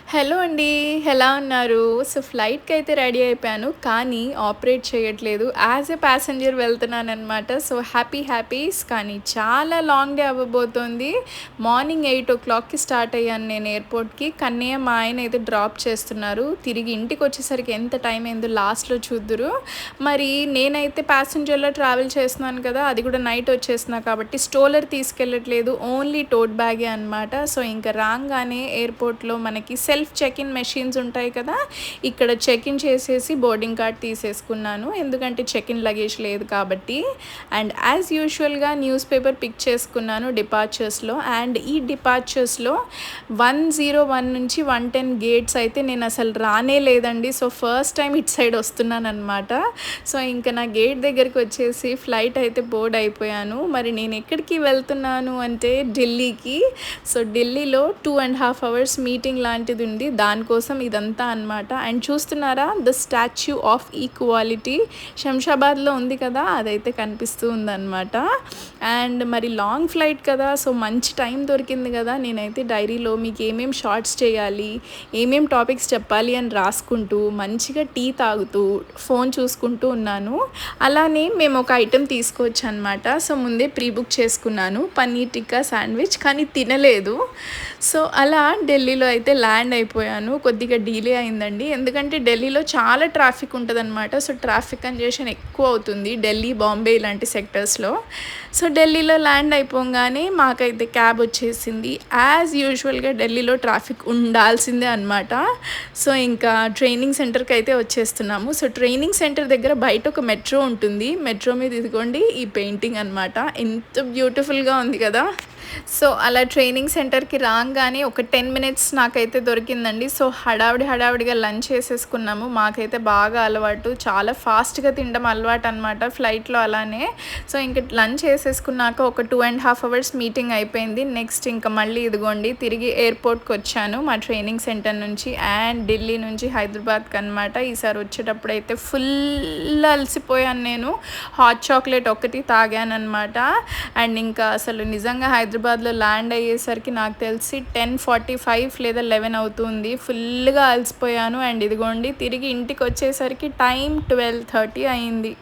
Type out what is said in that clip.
Hello అండి. ఎలా ఉన్నారు? సో, ఫ్లైట్‌కైతే రెడీ అయిపోయాను. కానీ ఆపరేట్ చేయట్లేదు. యాస్ ఎ ప్యాసింజర్ వెళ్తున్నాననమాట. సో, హ్యాపీస్ కానీ చాలా లాంగ్ డే అవ్వబోతోంది. మార్నింగ్ 8:00కి స్టార్ట్ అయ్యాను నేను ఎయిర్‌పోర్ట్‌కి. కన్నయ్య మా ఆయన అయితే డ్రాప్ చేస్తున్నారు. తిరిగి ఇంటికొచ్చేసరికి ఎంత టైం అయిందో లాస్ట్‌లో చూద్దురు. మరి నేనైతే ప్యాసింజర్‌లో ట్రావెల్ చేస్తున్నాను కదా! అది కూడా నైట్ వచ్చేస్తున్నా కాబట్టి స్ట్రోలర్ తీసుకెళ్ళట్లేదు. ఓన్లీ టోట్ బ్యాగే అనమాట. సో, ఇంక రాంగానే ఎయిర్‌పోర్ట్‌లో మనకి సెల్ఫ్ చెక్ ఇన్ మెషిన్స్ ఉంటాయి కదా, ఇక్కడ చెక్ ఇన్ చేసేసి బోర్డింగ్ కార్డ్ తీసేసుకున్నాను, ఎందుకంటే చెక్ ఇన్ లగేజ్ లేదు కాబట్టి. అండ్ యాజ్ యూజువల్గా న్యూస్ పేపర్ పిక్ చేసుకున్నాను డిపార్చర్స్లో. అండ్ ఈ డిపార్చర్స్లో 101 నుంచి 110 గేట్స్ అయితే నేను అసలు రానే లేదండి. సో ఫస్ట్ టైం ఇటు సైడ్ వస్తున్నాను అనమాట. సో ఇంకా నా గేట్ దగ్గరికి వచ్చేసి ఫ్లైట్ అయితే బోర్డ్ అయిపోయాను. మరి నేను ఎక్కడికి వెళ్తున్నాను అంటే ఢిల్లీకి. సో ఢిల్లీలో 2.5 hours మీటింగ్ లాంటిది ఉంది, దానికోసం ఇదంతా అనమాట. అండ్ చూస్తున్నారా, ద స్టాచ్యూ ఆఫ్ ఈక్వాలిటీ శంషాబాద్లో ఉంది కదా, అదైతే కనిపిస్తూ ఉందన్నమాట. అండ్ మరి లాంగ్ ఫ్లైట్ కదా, సో మంచి టైం దొరికింది కదా, నేనైతే డైరీలో మీకు ఏమేమి షార్ట్స్ చేయాలి, ఏమేం టాపిక్స్ చెప్పాలి అని రాసుకుంటూ మంచిగా టీ తాగుతూ ఫోన్ చూసుకుంటూ ఉన్నాను. అలానే మేము ఒక ఐటెం తీసుకోవచ్చు అనమాట. సో ముందే ప్రీ బుక్ చేసుకున్నాను పన్నీర్ టిక్కా శాండ్విచ్, కానీ తినలేదు. సో అలా ఢిల్లీలో అయితే ల్యాండ్ అయిపోయాను. కొద్దిగా డిలే అయిందండి, ఎందుకంటే ఢిల్లీలో చాలా ట్రాఫిక్ ఉంటుందన్నమాట. సో ట్రాఫిక్ కంజెషన్ ఎక్కువ అవుతుంది ఢిల్లీ, బాంబే ఇలాంటి సెక్టర్స్లో. సో ఢిల్లీలో ల్యాండ్ అయిపోగానే మాకైతే క్యాబ్ వచ్చేసింది. యాజ్ యూజువల్గా ఢిల్లీలో ట్రాఫిక్ ఉండాల్సిందే అనమాట. సో ఇంకా ట్రైనింగ్ సెంటర్కి అయితే వచ్చేస్తున్నాము. సో ట్రైనింగ్ సెంటర్ దగ్గర బయట ఒక మెట్రో ఉంటుంది, మెట్రో మీద ఇదిగోండి ఈ పెయింటింగ్ అనమాట, ఎంత బ్యూటిఫుల్గా ఉంది కదా. సో అలా ట్రైనింగ్ సెంటర్కి రాగానే ఒక 10 minutes నాకైతే దొరికిందండి. సో హడావిడిగా లంచ్ చేసేసుకున్నాము. మాకైతే బాగా అలవాటు, చాలా ఫాస్ట్గా తినడం అలవాటు అనమాట ఫ్లైట్లో అలానే. సో ఇంక లంచ్ చేసేసుకున్నాక ఒక 2.5 hours మీటింగ్ అయిపోయింది. నెక్స్ట్ ఇంకా మళ్ళీ ఇదిగోండి తిరిగి ఎయిర్పోర్ట్కి వచ్చాను మా ట్రైనింగ్ సెంటర్ నుంచి. అండ్ ఢిల్లీ నుంచి హైదరాబాద్కి అనమాట. ఈసారి వచ్చేటప్పుడు అయితే ఫుల్ అలసిపోయాను నేను. హాట్ చాక్లెట్ ఒకటి తాగాను అనమాట. అండ్ ఇంకా అసలు నిజంగా హైదరాబాద్లో ల్యాండ్ అయ్యేసరికి నాకు తెలిసి 10:45 లేదా 11 అవుతుంది. ఫుల్గా అలసిపోయాను. అండ్ ఇదిగోండి తిరిగి ఇంటికి వచ్చేసరికి టైం 12:30 అయింది.